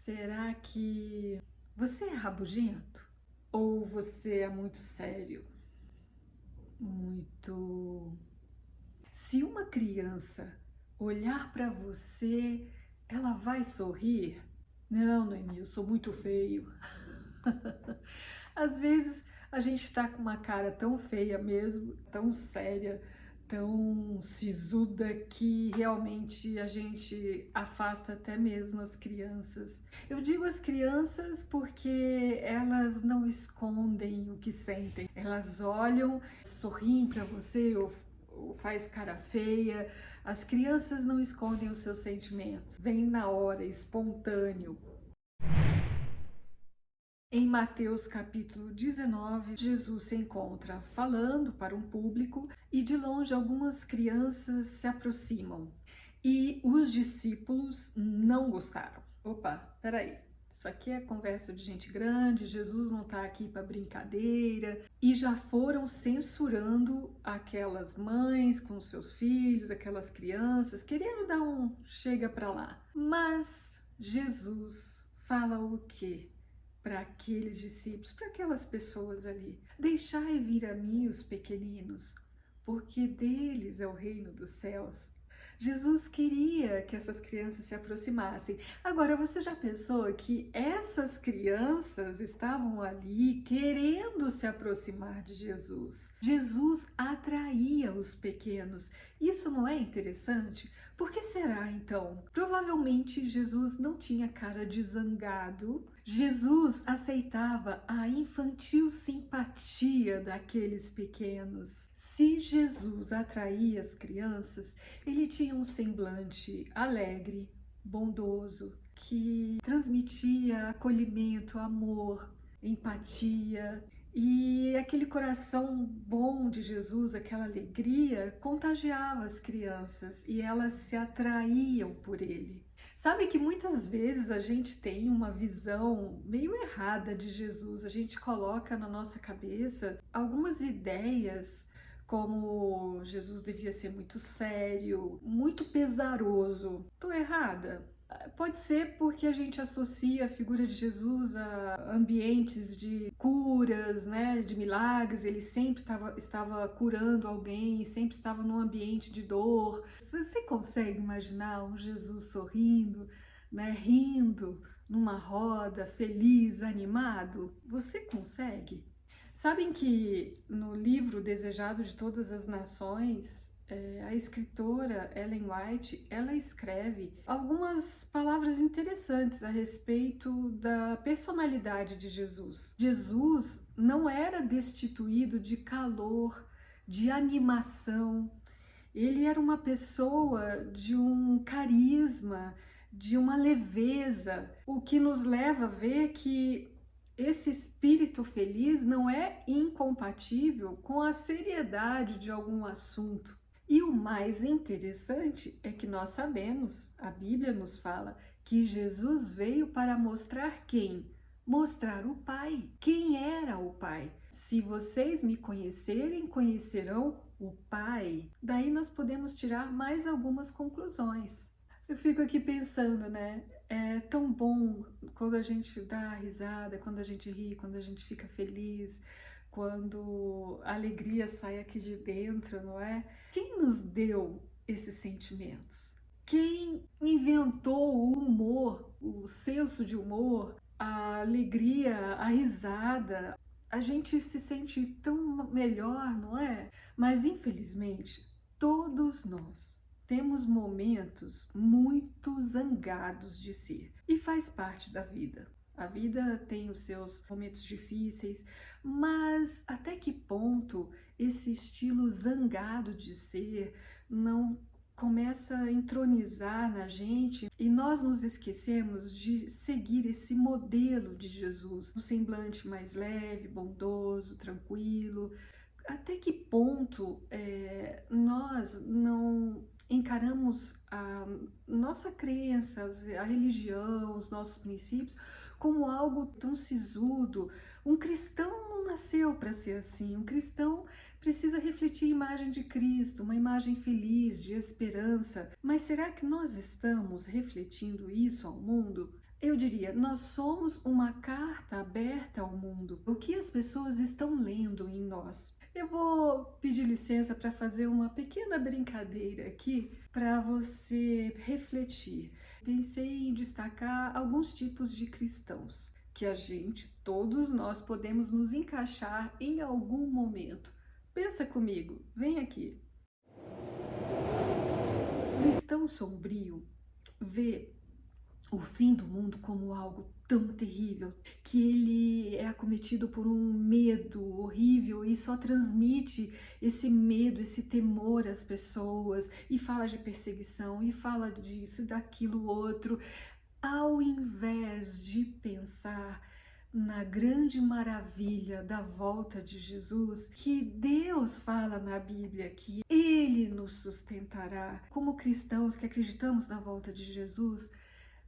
Será que você é rabugento? Ou você é muito sério? Muito. Se uma criança olhar para você, ela vai sorrir? Não, Noemi, eu sou muito feio. Às vezes a gente tá com uma cara tão feia mesmo, tão séria, tão sisuda que realmente a gente afasta até mesmo as crianças. Eu digo as crianças porque elas não escondem o que sentem. Elas olham, sorriem para você ou faz cara feia. As crianças não escondem os seus sentimentos. Vem na hora, espontâneo. Em Mateus capítulo 19, Jesus se encontra falando para um público e de longe algumas crianças se aproximam. E os discípulos não gostaram. Opa, peraí. Isso aqui é conversa de gente grande, Jesus não está aqui para brincadeira. E já foram censurando aquelas mães com seus filhos, aquelas crianças, querendo dar um chega para lá. Mas Jesus fala o quê? Para aqueles discípulos, para aquelas pessoas ali. Deixai vir a mim os pequeninos, porque deles é o reino dos céus. Jesus queria que essas crianças se aproximassem. Agora, você já pensou que essas crianças estavam ali querendo se aproximar de Jesus? Jesus atraía os pequenos. Isso não é interessante? Por que será então? Provavelmente Jesus não tinha cara de zangado. Jesus aceitava a infantil simpatia daqueles pequenos. Se Jesus atraía as crianças, ele tinha um semblante alegre, bondoso, que transmitia acolhimento, amor, empatia. E aquele coração bom de Jesus, aquela alegria, contagiava as crianças e elas se atraíam por ele. Sabe que muitas vezes a gente tem uma visão meio errada de Jesus, a gente coloca na nossa cabeça algumas ideias como Jesus devia ser muito sério, muito pesaroso. Tô errada? Pode ser porque a gente associa a figura de Jesus a ambientes de curas, né, de milagres. Ele sempre estava curando alguém, sempre estava num ambiente de dor. Você consegue imaginar um Jesus sorrindo, né, rindo numa roda, feliz, animado? Você consegue? Sabem que no livro Desejado de Todas as Nações, a escritora Ellen White, ela escreve algumas palavras interessantes a respeito da personalidade de Jesus. Jesus não era destituído de calor, de animação. Ele era uma pessoa de um carisma, de uma leveza, o que nos leva a ver que esse espírito feliz não é incompatível com a seriedade de algum assunto. E o mais interessante é que nós sabemos, a Bíblia nos fala, que Jesus veio para mostrar quem? Mostrar o Pai. Quem era o Pai? Se vocês me conhecerem, conhecerão o Pai. Daí nós podemos tirar mais algumas conclusões. Eu fico aqui pensando, né? É tão bom quando a gente dá risada, quando a gente ri, quando a gente fica feliz, quando a alegria sai aqui de dentro, não é? Quem nos deu esses sentimentos? Quem inventou o humor, o senso de humor, a alegria, a risada? A gente se sente tão melhor, não é? Mas infelizmente, todos nós temos momentos muito zangados de ser e faz parte da vida. A vida tem os seus momentos difíceis, mas até que ponto esse estilo zangado de ser não começa a entronizar na gente e nós nos esquecemos de seguir esse modelo de Jesus, um semblante mais leve, bondoso, tranquilo. Até que ponto nós não encaramos a nossa crença, a religião, os nossos princípios como algo tão sisudo? Um cristão não nasceu para ser assim. Um cristão precisa refletir a imagem de Cristo, uma imagem feliz, de esperança. Mas será que nós estamos refletindo isso ao mundo? Eu diria, nós somos uma carta aberta ao mundo. O que as pessoas estão lendo em nós? Eu vou pedir licença para fazer uma pequena brincadeira aqui para você refletir. Pensei em destacar alguns tipos de cristãos que a gente, todos nós, podemos nos encaixar em algum momento. Pensa comigo, vem aqui. O cristão sombrio vê o fim do mundo como algo tão terrível que ele é acometido por um medo horrível e só transmite esse medo, esse temor às pessoas e fala de perseguição e fala disso e daquilo outro, ao invés de pensar na grande maravilha da volta de Jesus, que Deus fala na Bíblia que Ele nos sustentará. Como cristãos que acreditamos na volta de Jesus,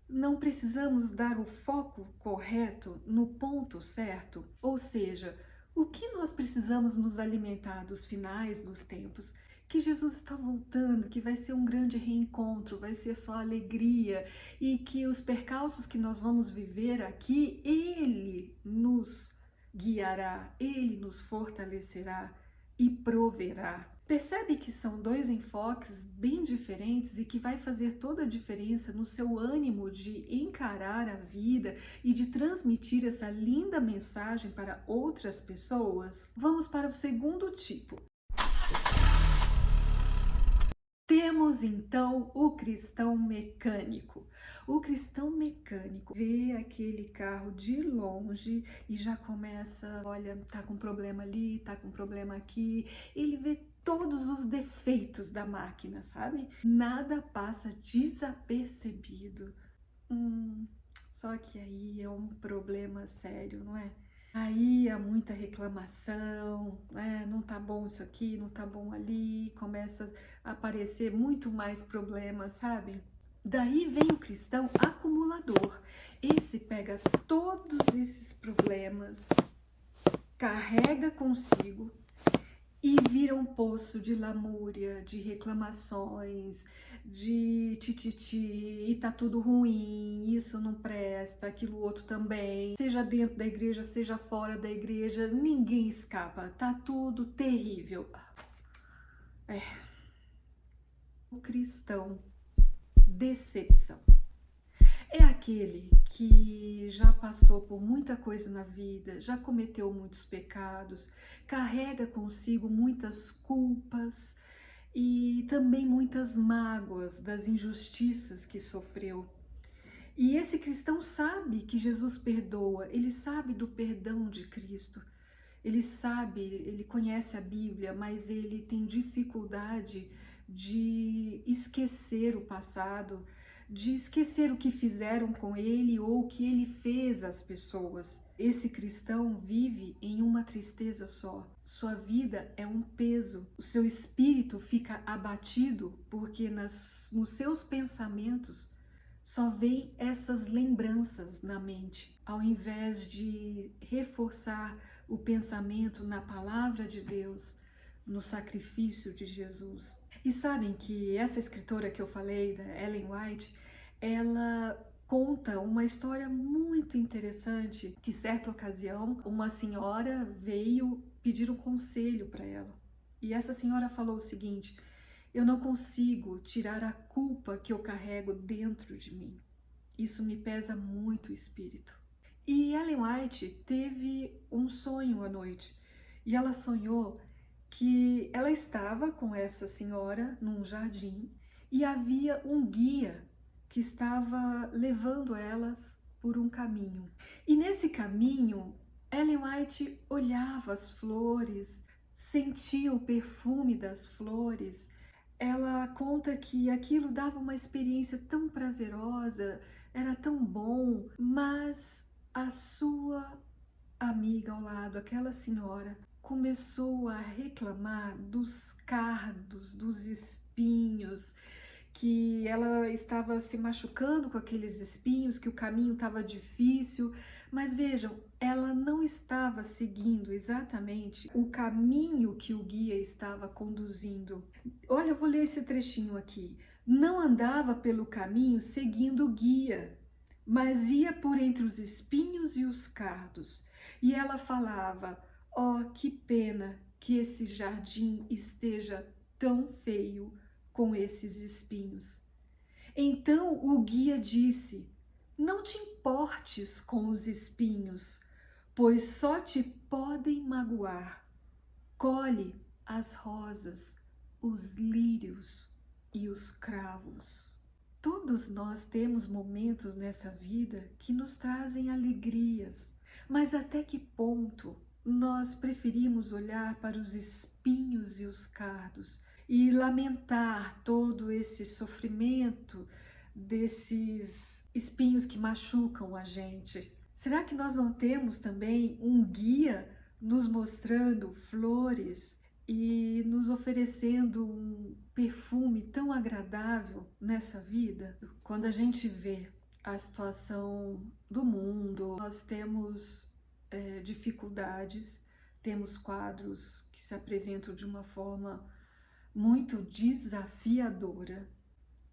não precisamos dar o foco correto no ponto certo, ou seja, o que nós precisamos nos alimentar dos finais dos tempos, que Jesus está voltando, que vai ser um grande reencontro, vai ser só alegria e que os percalços que nós vamos viver aqui, Ele nos guiará, Ele nos fortalecerá e proverá. Percebe que são dois enfoques bem diferentes e que vai fazer toda a diferença no seu ânimo de encarar a vida e de transmitir essa linda mensagem para outras pessoas? Vamos para o segundo tipo. Temos então o cristão mecânico. O cristão mecânico vê aquele carro de longe e já começa, olha, tá com problema ali, tá com problema aqui. Ele vê todos os defeitos da máquina, sabe? Nada passa desapercebido. Só que aí é um problema sério, não é? Aí há muita reclamação, né? Não tá bom isso aqui, não tá bom ali, começa a aparecer muito mais problemas, sabe? Daí vem o cristão acumulador. Esse pega todos esses problemas, carrega consigo e vira um poço de lamúria, de reclamações, de tititi, e tá tudo ruim, isso não presta, aquilo outro também. Seja dentro da igreja, seja fora da igreja, ninguém escapa, tá tudo terrível. O cristão decepção é aquele que já passou por muita coisa na vida, já cometeu muitos pecados, carrega consigo muitas culpas e também muitas mágoas das injustiças que sofreu. E esse cristão sabe que Jesus perdoa, ele sabe do perdão de Cristo, ele sabe, ele conhece a Bíblia, mas ele tem dificuldade de esquecer o passado, de esquecer o que fizeram com ele ou o que ele fez às pessoas. Esse cristão vive em uma tristeza só. Sua vida é um peso. O seu espírito fica abatido porque nos seus pensamentos só vem essas lembranças na mente, ao invés de reforçar o pensamento na palavra de Deus, no sacrifício de Jesus. E sabem que essa escritora que eu falei, da Ellen White, ela conta uma história muito interessante, que certa ocasião uma senhora veio pedir um conselho para ela. E essa senhora falou o seguinte: eu não consigo tirar a culpa que eu carrego dentro de mim. Isso me pesa muito o espírito. E Ellen White teve um sonho à noite. E ela sonhou que ela estava com essa senhora num jardim e havia um guia que estava levando elas por um caminho. E nesse caminho, Ellen White olhava as flores, sentia o perfume das flores. Ela conta que aquilo dava uma experiência tão prazerosa, era tão bom, mas a sua amiga ao lado, aquela senhora, começou a reclamar dos cardos, dos espinhos, que ela estava se machucando com aqueles espinhos, que o caminho estava difícil. Mas vejam, ela não estava seguindo exatamente o caminho que o guia estava conduzindo. Olha, eu vou ler esse trechinho aqui. Não andava pelo caminho seguindo o guia, mas ia por entre os espinhos e os cardos. E ela falava: oh, que pena que esse jardim esteja tão feio com esses espinhos. Então o guia disse: não te importes com os espinhos, pois só te podem magoar. Colhe as rosas, os lírios e os cravos. Todos nós temos momentos nessa vida que nos trazem alegrias, mas até que ponto nós preferimos olhar para os espinhos e os cardos e lamentar todo esse sofrimento desses espinhos que machucam a gente? Será que nós não temos também um guia nos mostrando flores e nos oferecendo um perfume tão agradável nessa vida? Quando a gente vê a situação do mundo, nós temos dificuldades, temos quadros que se apresentam de uma forma muito desafiadora,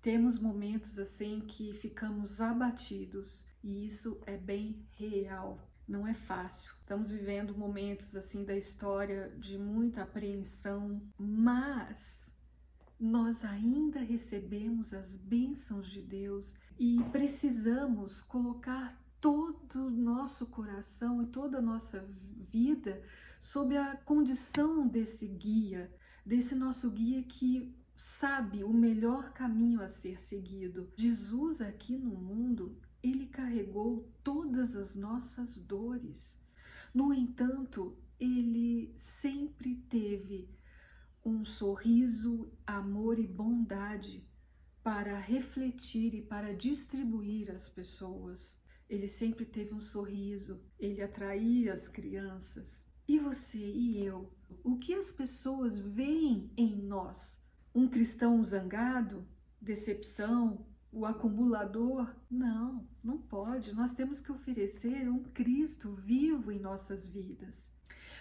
temos momentos assim que ficamos abatidos, e isso é bem real. Não é fácil. Estamos vivendo momentos assim da história de muita apreensão, mas nós ainda recebemos as bênçãos de Deus e precisamos colocar todo o nosso coração e toda a nossa vida sob a condição desse guia, desse nosso guia que sabe o melhor caminho a ser seguido. Jesus aqui no mundo, ele carregou todas as nossas dores. No entanto, ele sempre teve um sorriso, amor e bondade para refletir e para distribuir às pessoas. Ele sempre teve um sorriso, ele atraía as crianças. E você e eu, o que as pessoas veem em nós? Um cristão zangado? Decepção? O acumulador? Não, não pode. Nós temos que oferecer um Cristo vivo em nossas vidas.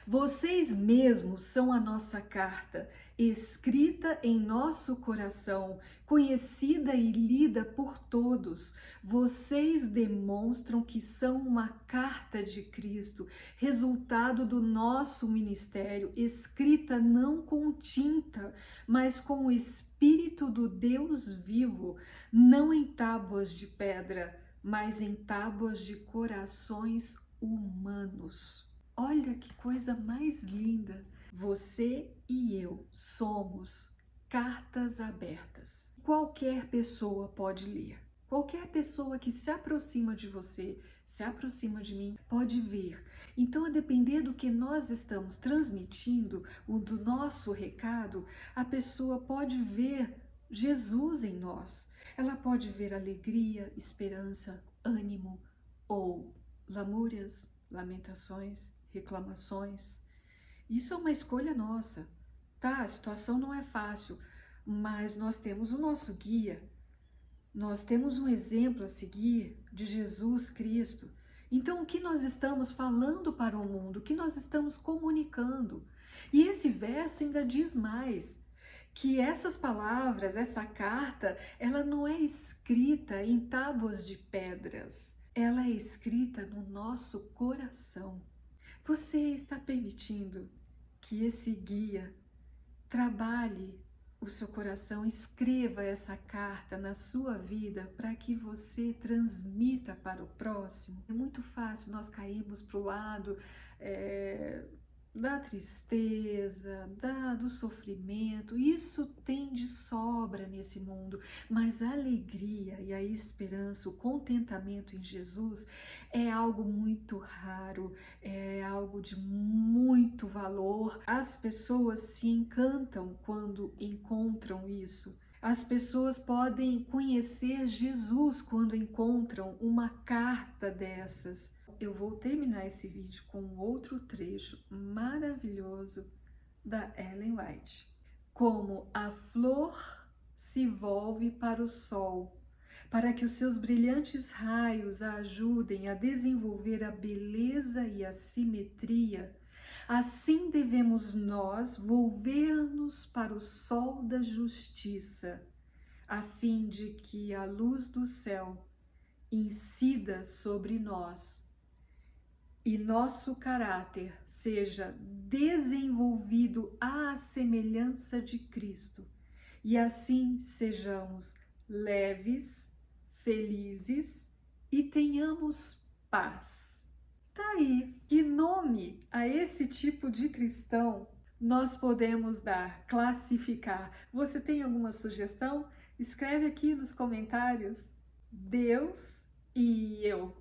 Vocês mesmos são a nossa carta, escrita em nosso coração, conhecida e lida por todos. Vocês demonstram que são uma carta de Cristo, resultado do nosso ministério, escrita não com tinta, mas com o Espírito do Deus vivo, não em tábuas de pedra, mas em tábuas de corações humanos. Olha que coisa mais linda! Você e eu somos cartas abertas. Qualquer pessoa pode ler. Qualquer pessoa que se aproxima de você, se aproxima de mim, pode ver. Então, a depender do que nós estamos transmitindo, do nosso recado, a pessoa pode ver Jesus em nós. Ela pode ver alegria, esperança, ânimo ou lamúrias, lamentações, reclamações. Isso é uma escolha nossa, tá? A situação não é fácil, mas nós temos o nosso guia, nós temos um exemplo a seguir de Jesus Cristo. Então, o que nós estamos falando para o mundo, o que nós estamos comunicando? E esse verso ainda diz mais, que essas palavras, essa carta, ela não é escrita em tábuas de pedras, ela é escrita no nosso coração. Você está permitindo que esse guia trabalhe o seu coração, escreva essa carta na sua vida para que você transmita para o próximo? É muito fácil nós cairmos para o lado da tristeza, do sofrimento. Isso tem de sobra nesse mundo, mas a alegria e a esperança, o contentamento em Jesus é algo muito raro, é algo de muito valor. As pessoas se encantam quando encontram isso. As pessoas podem conhecer Jesus quando encontram uma carta dessas. Eu vou terminar esse vídeo com outro trecho maravilhoso da Ellen White. Como a flor se volve para o sol, para que os seus brilhantes raios a ajudem a desenvolver a beleza e a simetria, assim devemos nós volver-nos para o sol da justiça, a fim de que a luz do céu incida sobre nós e nosso caráter seja desenvolvido à semelhança de Cristo, e assim sejamos leves, felizes e tenhamos paz. Tá aí, que nome a esse tipo de cristão nós podemos dar, classificar? Você tem alguma sugestão? Escreve aqui nos comentários. Deus e eu.